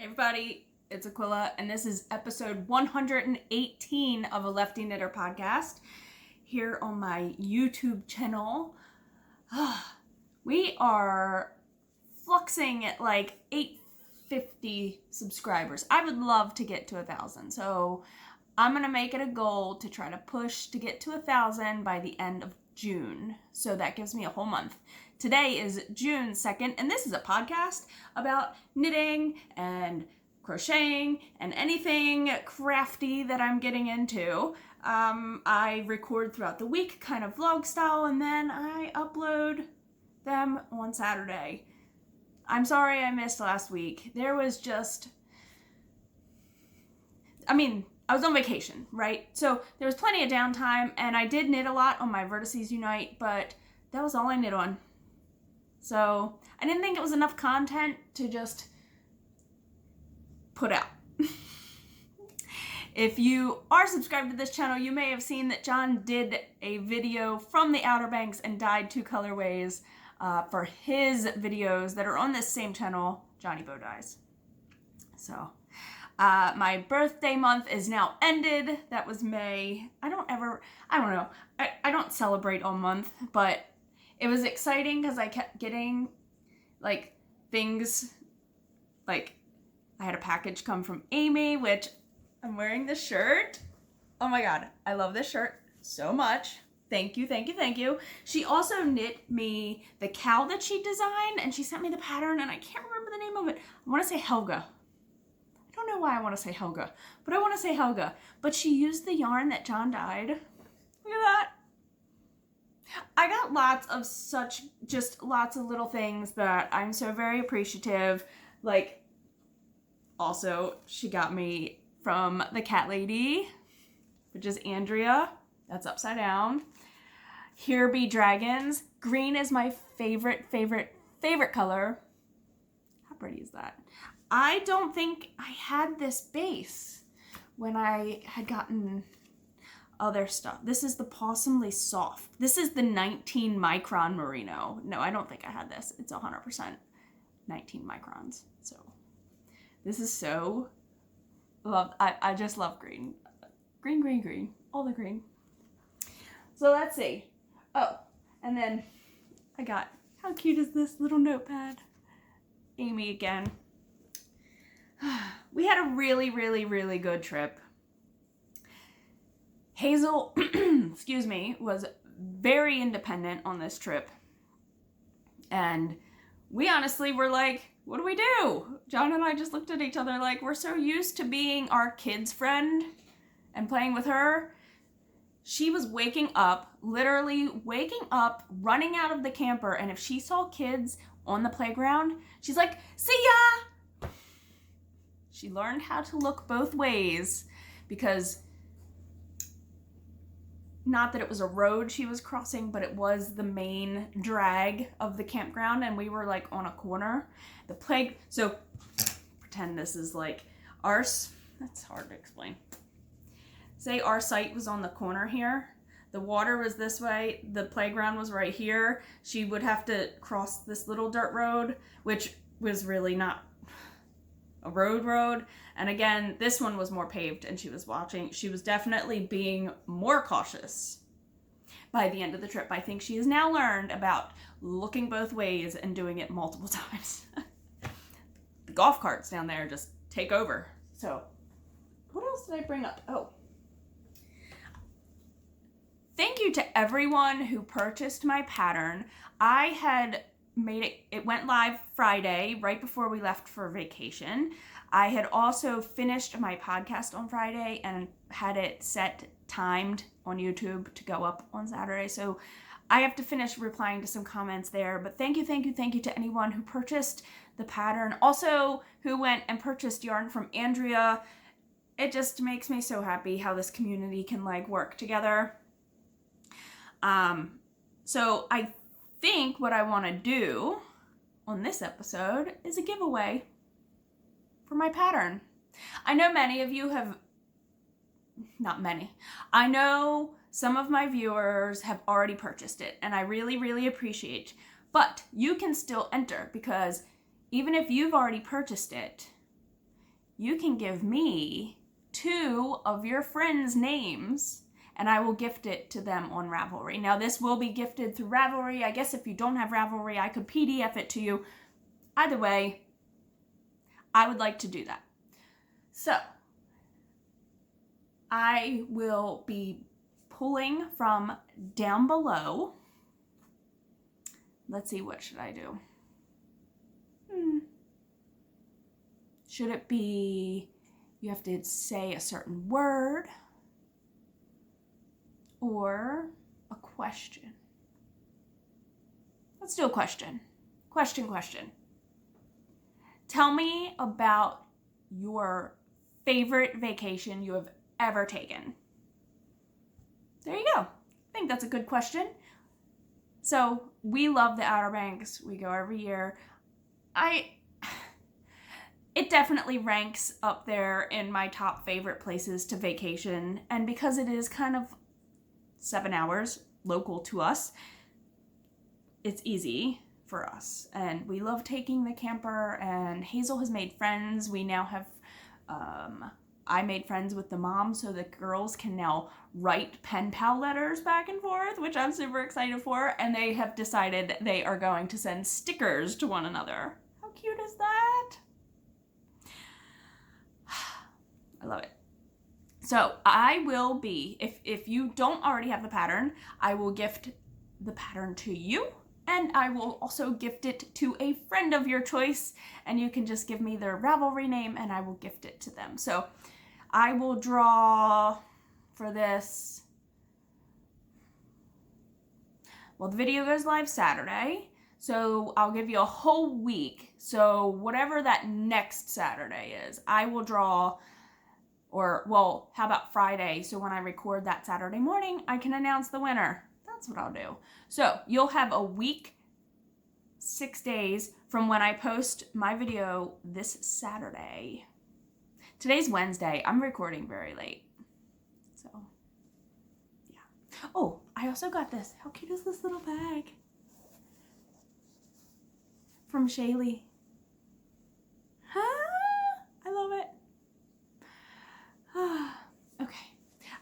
Hey everybody, it's Aquila, and this is episode 118 of a Lefty Knitter podcast here on my YouTube channel. We are fluxing at like 850 subscribers. I would love to get to 1,000, so I'm gonna make it a goal to try to push to get to 1,000 by the end of June. So that gives me a whole month. Today is June 2nd, and this is a podcast about knitting and crocheting and anything crafty that I'm getting into. I record throughout the week, kind of vlog style, and then I upload them on Saturday. I'm sorry I missed last week. There was just... I was on vacation, right? So there was plenty of downtime, and I did knit a lot on my Vertices Unite, but that was all I knit on. So I didn't think it was enough content to just put out. If you are subscribed to this channel, you may have seen that John did a video from the Outer Banks and dyed 2 colorways for his videos that are on this same channel, Johnny Bow Dyes. So my birthday month is now ended. That was May. I don't know. I don't celebrate all month, but it was exciting because I kept getting like things, like I had a package come from Amy, which I'm wearing this shirt. Oh my God, I love this shirt so much. Thank you, thank you, thank you. She also knit me the cowl that she designed, and she sent me the pattern, and I can't remember the name of it. I want to say Helga. I don't know why I want to say Helga, but I want to say Helga. But she used the yarn that John dyed. Look at that. I got lots of little things that I'm so very appreciative. Like, also, she got me from the cat lady, which is Andrea. That's upside down. Here Be Dragons. Green is my favorite color. How pretty is that? I don't think I had this base when I had gotten other stuff. This is the Possumly Soft. This is the 19 micron merino. No, I don't think I had this. It's 100% 19 microns. So this is so loved. I just love green. Green. All the green. So let's see. Oh, and then I got, how cute is this little notepad? Amy again. We had a really good trip. Hazel, excuse me, was very independent on this trip. And we honestly were like, what do we do? John and I just looked at each other like, we're so used to being our kid's friend and playing with her. She was literally waking up, running out of the camper, and if she saw kids on the playground, she's like, see ya! She learned how to look both ways because, not that it was a road she was crossing, but it was the main drag of the campground, and we were like on a corner. So pretend this is like ours. That's hard to explain. Say our site was on the corner here. The water was this way. The playground was right here. She would have to cross this little dirt road, which was really not a road. And again, this one was more paved, and she was definitely being more cautious by the end of the trip. I think she has now learned about looking both ways and doing it multiple times. The golf carts down there just take over. So what else did I bring up? Oh, thank you to everyone who purchased my pattern. I had made it went live Friday, right before we left for vacation. I had also finished my podcast on Friday and had it timed on YouTube to go up on Saturday. So I have to finish replying to some comments there. But thank you to anyone who purchased the pattern. Also, who went and purchased yarn from Andrea. It just makes me so happy how this community can like work together. So I think what I want to do on this episode is a giveaway for my pattern. I know many of you have, not many, I know some of my viewers have already purchased it, and I really appreciate, but you can still enter, because even if you've already purchased it, you can give me 2 of your friends' names and I will gift it to them on Ravelry. Now this will be gifted through Ravelry. I guess if you don't have Ravelry, I could PDF it to you. Either way, I would like to do that. So I will be pulling from down below. Let's see, what should I do? Should it be, you have to say a certain word, or a question? Let's do a question. Question. Tell me about your favorite vacation you have ever taken. There you go. I think that's a good question. So we love the Outer Banks. We go every year. It definitely ranks up there in my top favorite places to vacation. And because it is kind of 7 hours local to us, it's easy for us. And we love taking the camper, and Hazel has made friends. We now have, I made friends with the mom, so the girls can now write pen pal letters back and forth, which I'm super excited for. And they have decided they are going to send stickers to one another. How cute is that? I love it. So I will be, if you don't already have the pattern, I will gift the pattern to you, and I will also gift it to a friend of your choice, and you can just give me their Ravelry name and I will gift it to them. So I will draw for this. Well, the video goes live Saturday, so I'll give you a whole week. So whatever that next Saturday is, I will draw. Or, well, how about Friday? So when I record that Saturday morning, I can announce the winner. That's what I'll do. So you'll have a week, 6 days from when I post my video this Saturday. Today's Wednesday. I'm recording very late. So, yeah. Oh, I also got this. How cute is this little bag? From Shaylee. Huh? I love it. Okay,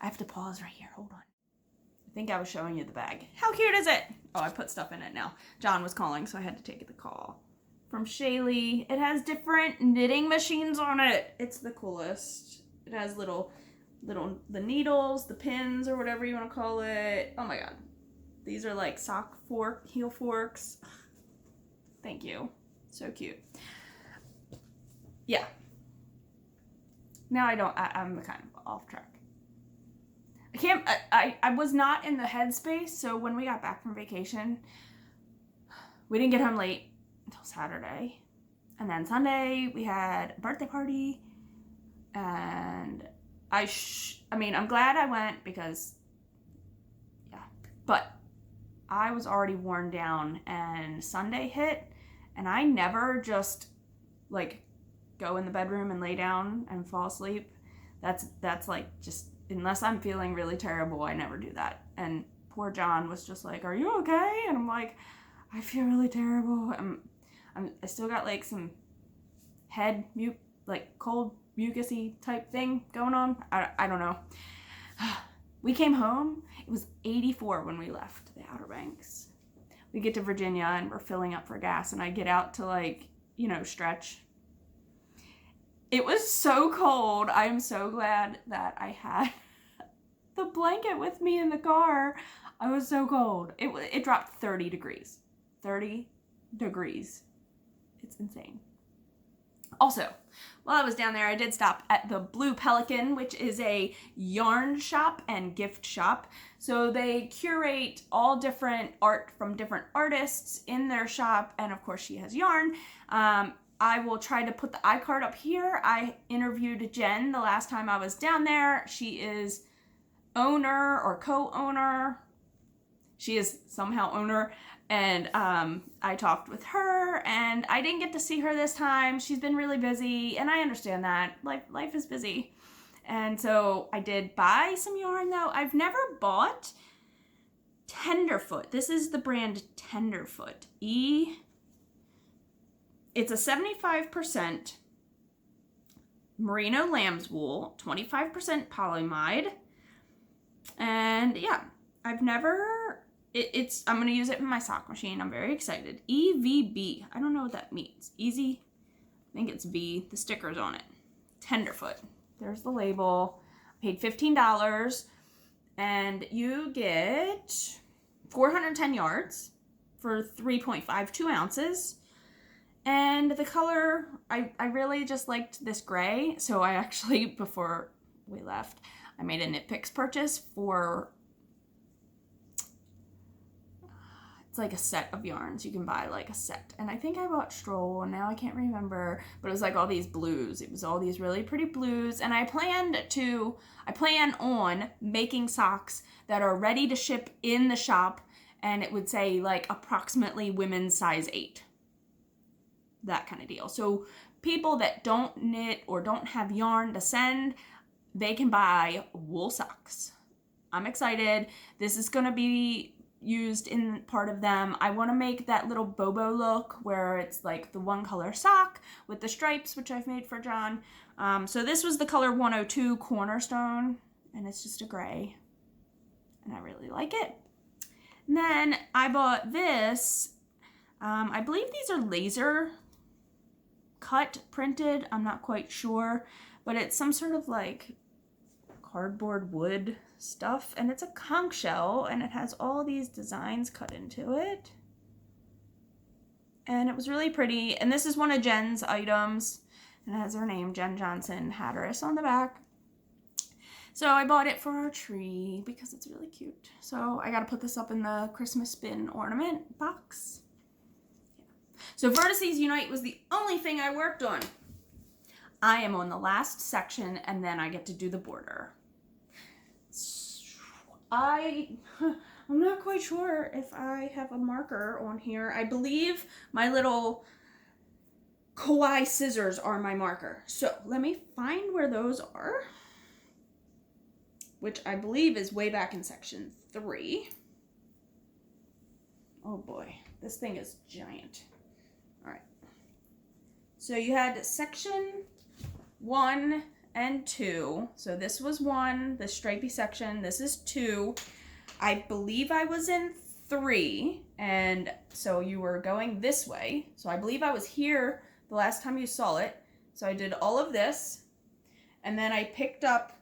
I have to pause right here. Hold on. I think I was showing you the bag. How cute is it? Oh, I put stuff in it now. John was calling, so I had to take the call. From Shaylee. It has different knitting machines on it. It's the coolest. It has the needles, the pins, or whatever you want to call it. Oh my god. These are like heel forks. Thank you. So cute. Yeah. Now I'm kind of off track. I was not in the headspace, so when we got back from vacation, we didn't get home late until Saturday. And then Sunday, we had a birthday party, and I'm glad I went because, yeah, but I was already worn down, and Sunday hit, and I never just, like, go in the bedroom and lay down and fall asleep. That's like, just, unless I'm feeling really terrible, I never do that. And poor John was just like, "Are you okay?" And I'm like, "I feel really terrible. I still got like some head cold mucusy type thing going on. I don't know." We came home. It was 84 when we left the Outer Banks. We get to Virginia and we're filling up for gas, and I get out to stretch. It was so cold. I am so glad that I had the blanket with me in the car. I was so cold. It dropped 30 degrees. 30 degrees. It's insane. Also, while I was down there, I did stop at the Blue Pelican, which is a yarn shop and gift shop. So they curate all different art from different artists in their shop. And of course, she has yarn. I will try to put the iCard up here. I interviewed Jen the last time I was down there. She is owner or co-owner. She is somehow owner. And I talked with her, and I didn't get to see her this time. She's been really busy, and I understand that. Life is busy. And so I did buy some yarn, though. I've never bought Tenderfoot. This is the brand Tenderfoot. It's a 75% merino lamb's wool, 25% polyamide. And yeah, I've never, I'm going to use it in my sock machine. I'm very excited. EVB. I don't know what that means. Easy. I think it's V. The sticker's on it. Tenderfoot. There's the label. Paid $15. And you get 410 yards for 3.52 ounces. And the color, I really just liked this gray. So I actually, before we left, I made a Knit Picks purchase for, it's like a set of yarns. You can buy like a set. And I think I bought Stroll, and now I can't remember, but it was like all these blues. It was all these really pretty blues. And I plan on making socks that are ready to ship in the shop. And it would say like approximately women's size 8. That kind of deal. So people that don't knit or don't have yarn to send, they can buy wool socks. I'm excited. This is going to be used in part of them. I want to make that little Bobo look where it's like the one color sock with the stripes, which I've made for John. So this was the color 102 Cornerstone, and it's just a gray, and I really like it. And then I bought this. I believe these are laser cut printed. I'm not quite sure, but it's some sort of like cardboard wood stuff, and it's a conch shell, and it has all these designs cut into it, and it was really pretty. And this is one of Jen's items, and it has her name, Jen Johnson Hatteras, on the back. So I bought it for our tree because it's really cute. So I got to put this up in the Christmas bin ornament box. So Vertices Unite was the only thing I worked on. I am on the last section, and then I get to do the border. I'm not quite sure if I have a marker on here. I believe my little kawaii scissors are my marker. So let me find where those are, which I believe is way back in section 3. Oh boy, this thing is giant. All right. So you had section 1 and 2. So this was 1, the stripy section. This is 2. I believe I was in 3, and so you were going this way. So I believe I was here the last time you saw it. So I did all of this, and then I picked up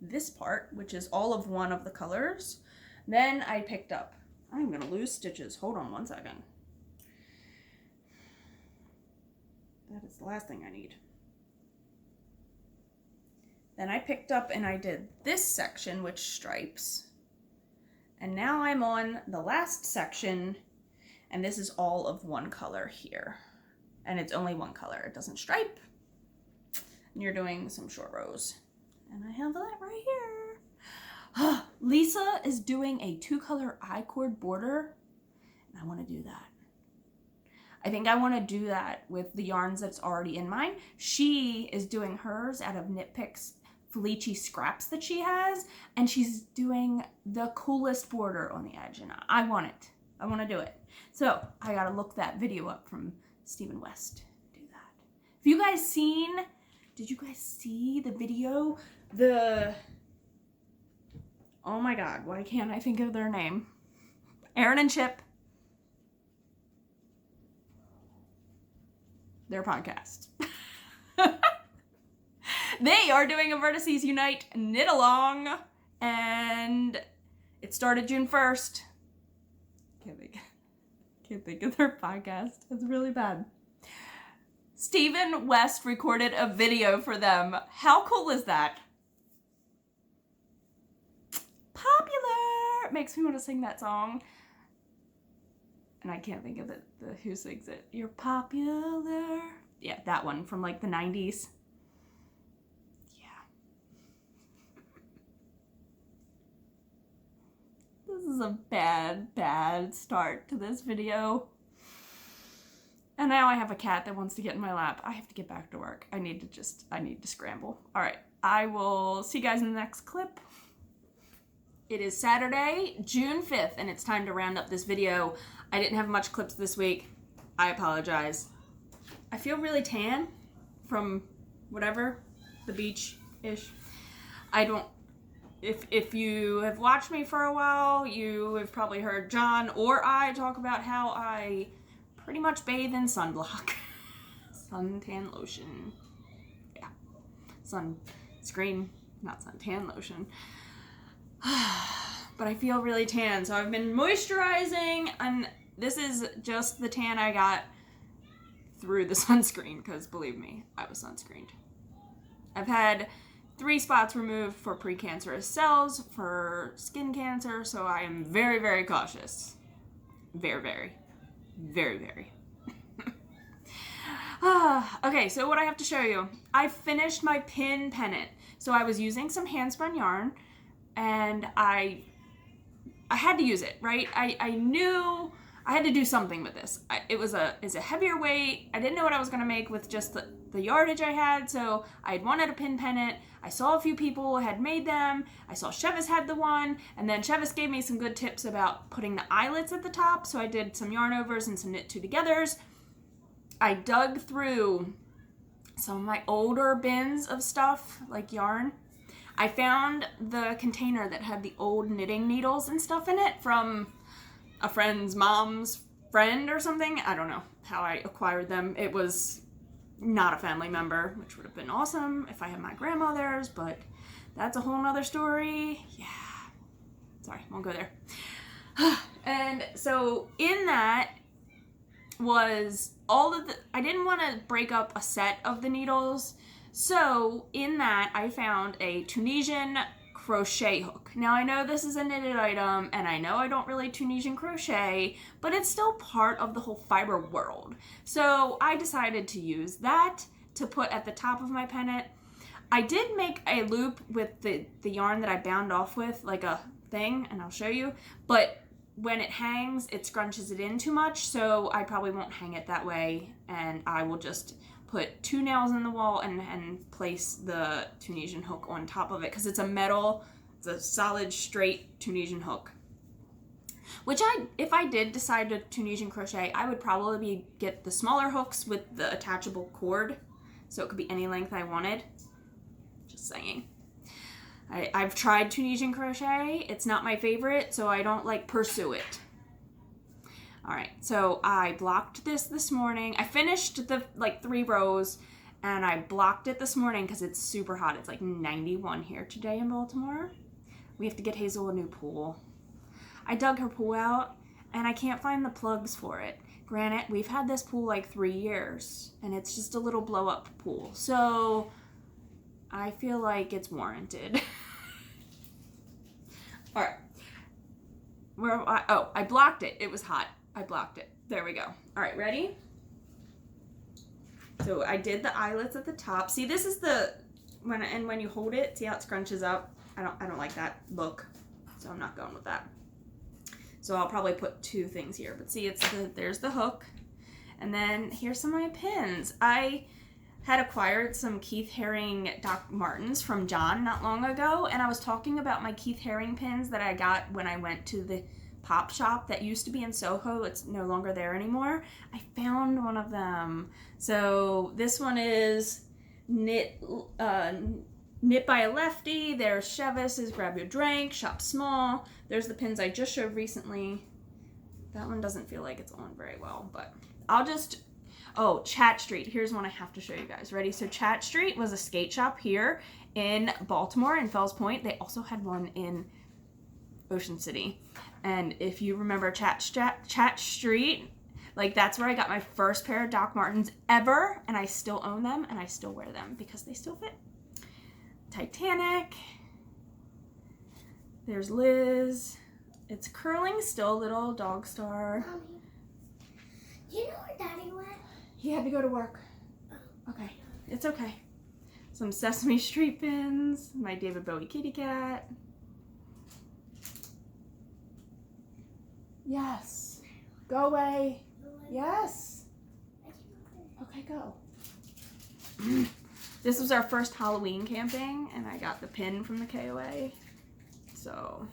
this part, which is all of one of the colors. Then I picked up, I'm gonna lose stitches. Hold on one second. That is the last thing I need. Then I picked up and I did this section, which stripes. And now I'm on the last section, and this is all of one color here. And it's only one color, it doesn't stripe. And you're doing some short rows. And I have that right here. Lisa is doing a 2-color I-cord border, and I want to do that. I think I want to do that with the yarns that's already in mine. She is doing hers out of Knit Picks Felici scraps that she has, and she's doing the coolest border on the edge, and I want it. I want to do it. So I got to look that video up from Stephen West. Do that. Have you guys seen, did you guys see the video? Oh my God, why can't I think of their name? Aaron and Chip. Their podcast. They are doing a Vertices Unite knit along, and it started June 1st. Can't think of their podcast. It's really bad. Stephen West recorded a video for them. How cool is that? Popular! It makes me want to sing that song. And I can't think of the who sings it. You're popular. Yeah, that one from like the 90s. Yeah. This is a bad start to this video. And now I have a cat that wants to get in my lap. I have to get back to work. I need to scramble. All right, I will see you guys in the next clip. It is Saturday, June 5th, and it's time to round up this video. I didn't have much clips this week. I apologize. I feel really tan from whatever, the beach-ish. I don't, if you have watched me for a while, you have probably heard John or I talk about how I pretty much bathe in sunblock. Suntan lotion. Yeah. Sunscreen, not suntan lotion. But I feel really tan, so I've been moisturizing, and this is just the tan I got through the sunscreen, because believe me, I was sunscreened. I've had 3 spots removed for precancerous cells for skin cancer, so I am very, very cautious. Very, very, very, very. Okay, so what I have to show you. I finished my pin pennant. So I was using some hand-spun yarn, and I had to use it, right? I knew I had to do something with this. It's a heavier weight. I didn't know what I was going to make with just the yardage I had, so I had wanted a pin pennant. I saw a few people had made them. I saw Chevis had the one, and then Chevis gave me some good tips about putting the eyelets at the top, so I did some yarn overs and some knit two togethers. I dug through some of my older bins of stuff, like yarn. I found the container that had the old knitting needles and stuff in it from a friend's mom's friend or something. I don't know how I acquired them. It was not a family member, which would have been awesome if I had my grandmother's, but that's a whole nother story. Yeah. Sorry, won't go there. And so in that was all of the, I didn't want to break up a set of the needles. So in that I found a Tunisian crochet hook. Now I know this is a knitted item, and I know I don't really Tunisian crochet, but it's still part of the whole fiber world. So I decided to use that to put at the top of my pennant. I did make a loop with the yarn that I bound off with, like a thing, and I'll show you, but when it hangs, it scrunches it in too much, so I probably won't hang it that way, and I will just put 2 nails in the wall and place the Tunisian hook on top of it, because it's a metal, it's a solid, straight Tunisian hook. Which if I did decide to Tunisian crochet, I would probably get the smaller hooks with the attachable cord, so it could be any length I wanted. Just saying. I've tried Tunisian crochet. It's not my favorite, so I don't pursue it. All right, so I blocked this morning. I finished the 3 rows, and I blocked it this morning because it's super hot. It's 91 here today in Baltimore. We have to get Hazel a new pool. I dug her pool out, and I can't find the plugs for it. Granted, we've had this pool 3 years, and it's just a little blow-up pool. So I feel like it's warranted. All right. I blocked it. It was hot. I blocked it. There we go. All right, ready? So I did the eyelets at the top. See, this is when you hold it, see how it scrunches up? I don't like that look, so I'm not going with that. So I'll probably put 2 things here, but see, there's the hook, and then here's some of my pins. I had acquired some Keith Haring Doc Martens from John not long ago, and I was talking about my Keith Haring pins that I got when I went to the pop shop that used to be in Soho. It's no longer there anymore. I found one of them. So this one is knit by a Lefty. There's Chevis' Grab Your Drink, Shop Small. There's the pins I just showed recently. That one doesn't feel like it's on very well, but I'll just... Oh, Chat Street. Here's one I have to show you guys. Ready? So Chat Street was a skate shop here in Baltimore, in Fells Point. They also had one in Ocean City. And if you remember Chat Street, that's where I got my first pair of Doc Martens ever, and I still own them, and I still wear them because they still fit. Titanic. There's Liz. It's curling still, little dog star. Mommy, do you know where Daddy went? He had to go to work. Okay, it's okay. Some Sesame Street pins, my David Bowie kitty cat. Yes. Go away. Yes. Okay, go. This was our first Halloween camping, and I got the pin from the KOA. So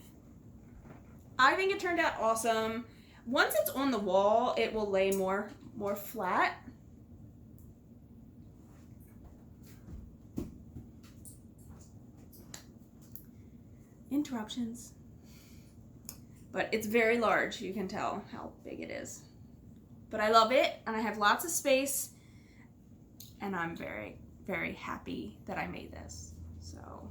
I think it turned out awesome. Once it's on the wall, it will lay more flat. interruptions. But it's very large. You can tell how big it is. But I love it, and I have lots of space, and I'm very, very happy that I made this. So,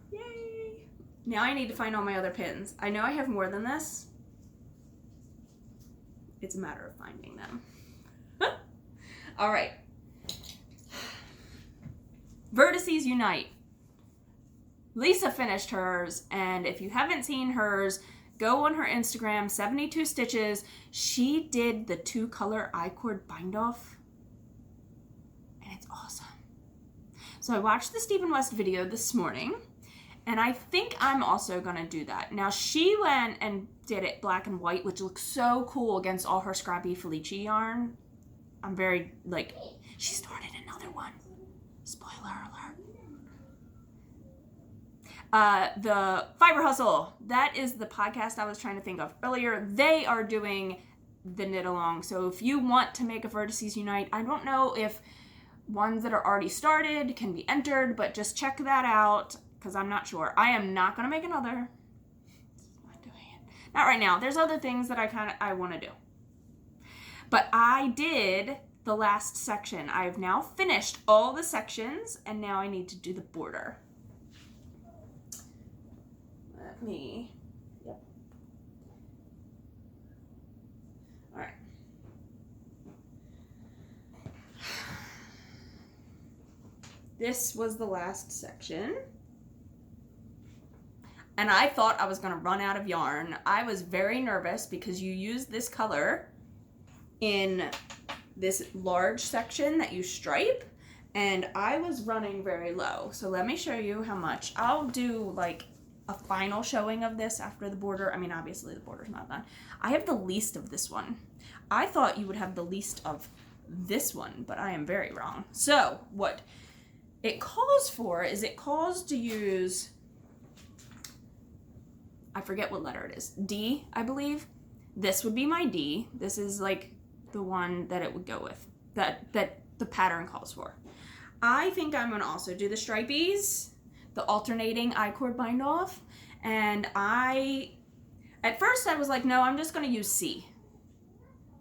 yay! Now I need to find all my other pins. I know I have more than this. It's a matter of finding them. All right. Vertices Unite. Lisa finished hers, and if you haven't seen hers, go on her Instagram, 72 Stitches. She did the 2-color I-cord bind off, and it's awesome. So I watched the Stephen West video this morning, and I think I'm also gonna do that. Now she went and did it black and white, which looks so cool against all her scrappy Felici yarn. I'm very, like, she started another one. Spoiler alert. The Fiber Hustle, that is the podcast I was trying to think of earlier. They are doing the knit along. So if you want to make a Vertices Unite, I don't know if ones that are already started can be entered, but just check that out because I'm not sure. I am not going to make another. Not doing it. Not right now. There's other things that I want to do. But I did the last section. I've now finished all the sections, and now I need to do the border. Yep. All right. This was the last section. And I thought I was going to run out of yarn. I was very nervous because you use this color in this large section that you stripe, and I was running very low. So let me show you how much. I'll do like a final showing of this after the border. I mean, obviously the border's not done. I have the least of this one. I thought you would have the least of this one, but I am very wrong. So what it calls for is it calls to use, I forget what letter it is, D, I believe. This would be my D. This is like the one that it would go with, that the pattern calls for. I think I'm gonna also do the stripies, the alternating I-cord bind off, and at first I was like, no, I'm just gonna use C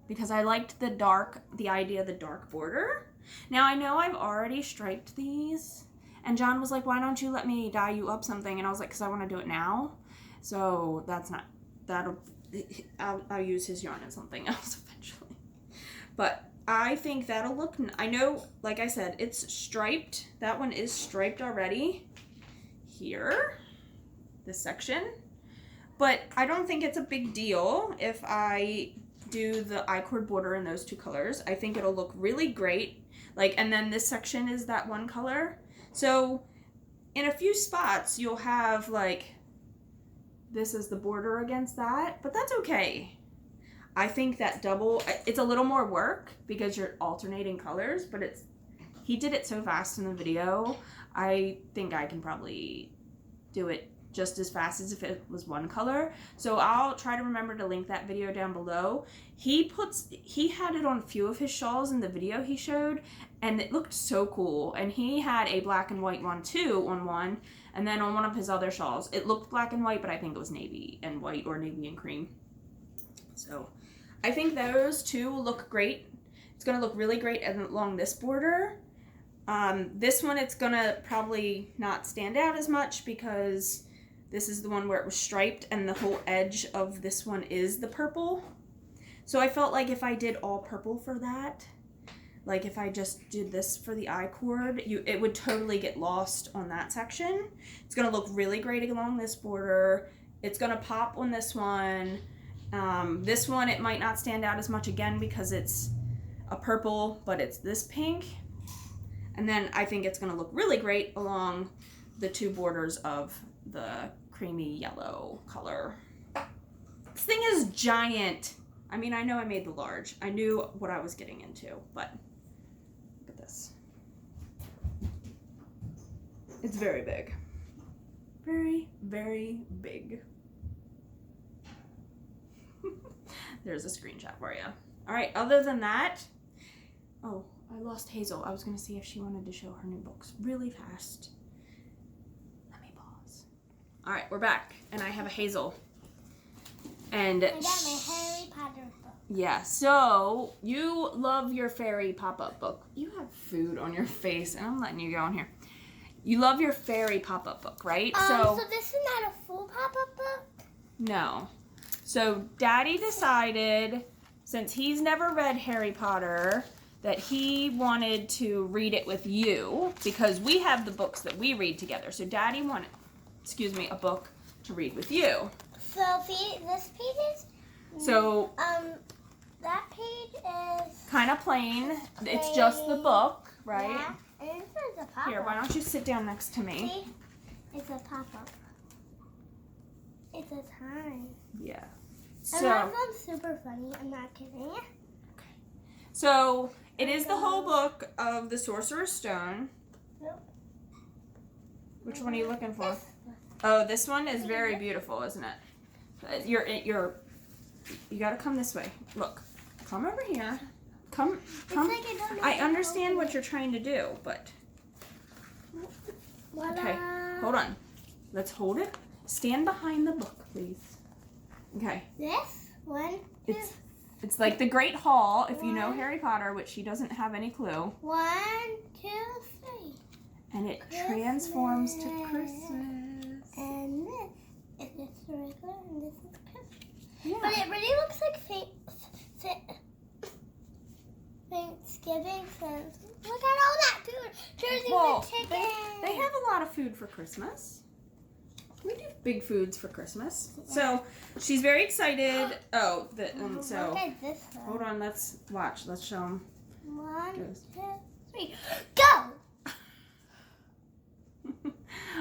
because I liked the idea of the dark border. Now I know I've already striped these, and John was like, why don't you let me dye you up something? And I was like, because I want to do it now. So I'll use his yarn in something else eventually. But I think that'll look, I know, like I said, it's striped. That one is striped already here, this section. But I don't think it's a big deal if I do the I-cord border in those 2 colors. I think it'll look really great. Like, and then this section is that one color. So in a few spots, you'll have like, this is the border against that, but that's okay. I think that double, it's a little more work because you're alternating colors, but he did it so fast in the video. I think I can probably do it just as fast as if it was one color. So I'll try to remember to link that video down below. He had it on a few of his shawls in the video he showed, and it looked so cool. And he had a black and white one too on one, and then on one of his other shawls, it looked black and white, but I think it was navy and white or navy and cream. So I think those 2 will look great. It's gonna look really great along this border. This one, it's gonna probably not stand out as much because this is the one where it was striped and the whole edge of this one is the purple. So I felt like if I did all purple for that, like if I just did this for the I-cord, it would totally get lost on that section. It's gonna look really great along this border. It's gonna pop on this one. This one, it might not stand out as much again because it's a purple, but it's this pink. And then I think it's gonna look really great along the 2 borders of the creamy yellow color. This thing is giant. I mean, I know I made the large. I knew what I was getting into, but look at this. It's very big. Very, very big. There's a screenshot for you. All right, other than that, oh, I lost Hazel. I was going to see if she wanted to show her new books really fast. Let me pause. All right, we're back, and I have a Hazel. And I got my Harry Potter book. yeah, so you love your fairy pop-up book. You have food on your face, and I'm letting you go in here. You love your fairy pop-up book, right? So this is not a full pop-up book? No. So Daddy decided, since he's never read Harry Potter, that he wanted to read it with you, because we have the books that we read together. So Daddy wanted, a book to read with you. So see, this page is... So... that page is... kind of plain. It's just the book, right? Yeah, and this is a pop-up. Here, why don't you sit down next to me? See? It's a pop-up. It's a time. Yeah. And that sounds super funny. I'm not kidding. So, it is the whole book of The Sorcerer's Stone. Nope. Which one are you looking for? This one. Oh, this one is very beautiful, isn't it? You gotta come this way. Look, come over here. Come. It's like I don't know I understand what you're trying to do, but okay. Hold on. Let's hold it. Stand behind the book, please. Okay. This one. It's like the Great Hall, if you know Harry Potter, which she doesn't have any clue. 1, 2, 3. And it transforms to Christmas. And this is just regular, and this is Christmas. Yeah. But it really looks like Thanksgiving since. Look at all that food. There's even chicken. They have a lot of food for Christmas. We do big foods for Christmas. So she's very excited. Oh, so Look at this one. hold on. Let's watch. Let's show them. 1, Goes. 2, 3, go!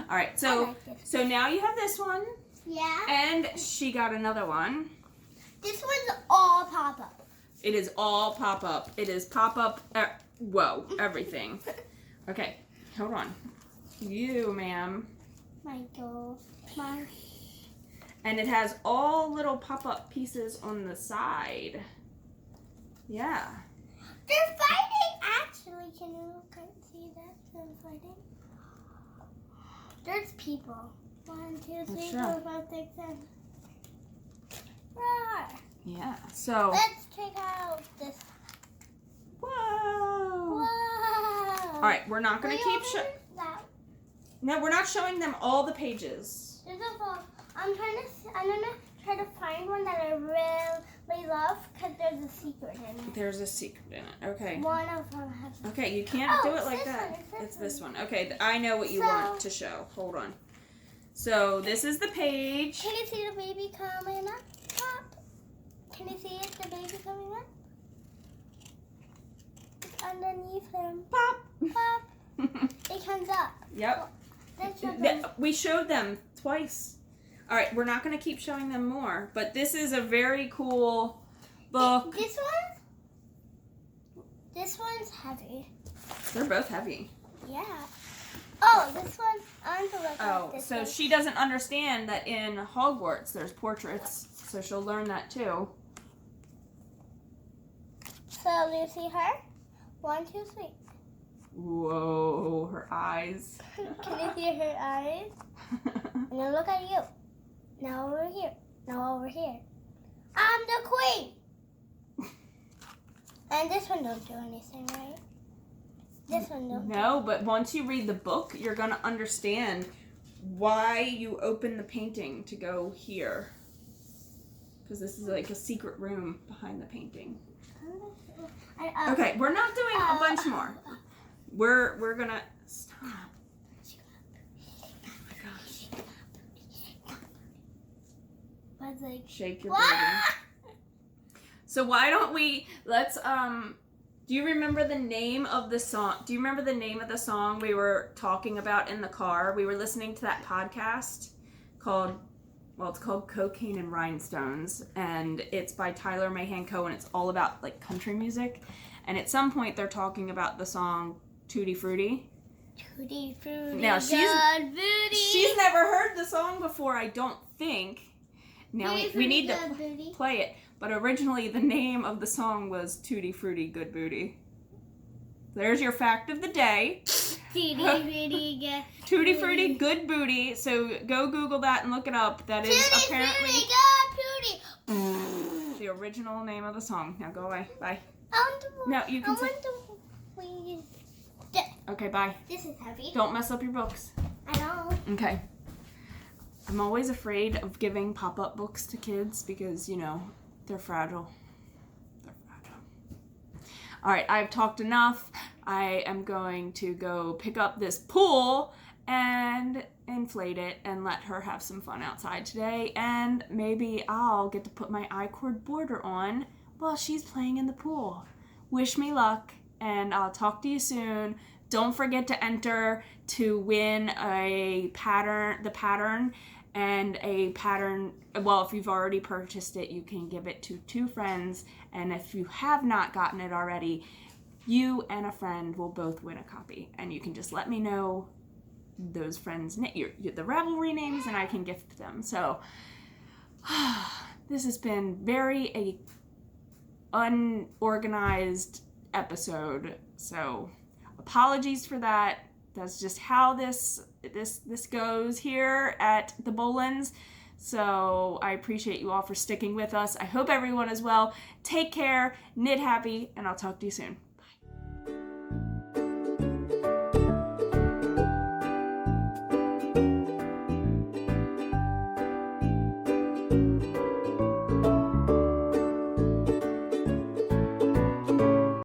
All right. I So like this. so now you have this one, Yeah. and she got another one. This one's all pop-up. It is all pop up. It is pop up. Whoa, everything. Okay, hold on. You, ma'am. Michael. And it has all little pop up pieces on the side. Yeah. They're fighting! Actually, can you look and see that? They're fighting. There's people. 1, 2, 3, Sure. 4, 5, 6, 7. Roar! Yeah. So. Let's check out this. Whoa. Whoa! All right, we're not gonna keep showing. No, we're not showing them all the pages. There's a book. I'm gonna try to find one that I really love because there's a secret in it. There's a secret in it. Okay. One of them has. Okay, you can't do it like that. It's this one. Okay, I know what you want to show. Hold on. So this is the page. Can you see the baby coming up? Pop. Can you see it? The baby coming up? It's underneath him. Pop. Pop. It comes up. Yep. We showed them twice. All right, we're not going to keep showing them more, but this is a very cool book. This one's heavy. They're both heavy. Yeah. Oh, this one's on to look Oh, at this so one. she doesn't understand that in Hogwarts there's portraits, so she'll learn that too. So, do you see her? 1, 2, 3. Whoa, her eyes. Can you see her eyes? And then look at you. Now over here. Now over here. I'm the queen. And this one don't do anything, right? This one don't. No, but once you read the book, you're going to understand why you open the painting to go here. Because this is like a secret room behind the painting. Okay, we're not doing a bunch more. We're gonna stop. Oh my gosh. Shake your baby. So why don't we do you remember the name of the song? Do you remember the name of the song we were talking about in the car? We were listening to that podcast it's called Cocaine and Rhinestones, and it's by Tyler Mahan Cohen. It's all about like country music, and at some point they're talking about the song Tutti Frutti. Tutti Frutti. Now she's never heard the song before, I don't think. Now we need to play it, but originally the name of the song was Tutti Frutti Good Booty. There's your fact of the day. Tutti frutti, good. Tutti Frutti, good booty. So go Google that and look it up. That is Tutti apparently frutti, good the original name of the song. Now go away. Bye. booty. No, you can say. Okay, bye. This is heavy. Don't mess up your books. I know. Okay. I'm always afraid of giving pop-up books to kids because, you know, they're fragile. They're fragile. All right, I've talked enough. I am going to go pick up this pool and inflate it and let her have some fun outside today. And maybe I'll get to put my I-cord border on while she's playing in the pool. Wish me luck, and I'll talk to you soon. Don't forget to enter to win the pattern, and a pattern. Well, if you've already purchased it, you can give it to 2 friends, and if you have not gotten it already, you and a friend will both win a copy, and you can just let me know those friends' the Ravelry names, and I can gift them. So this has been very unorganized episode, so apologies for that. That's just how this goes here at the Bolins. So I appreciate you all for sticking with us. I hope everyone is well. Take care, knit happy, and I'll talk to you soon.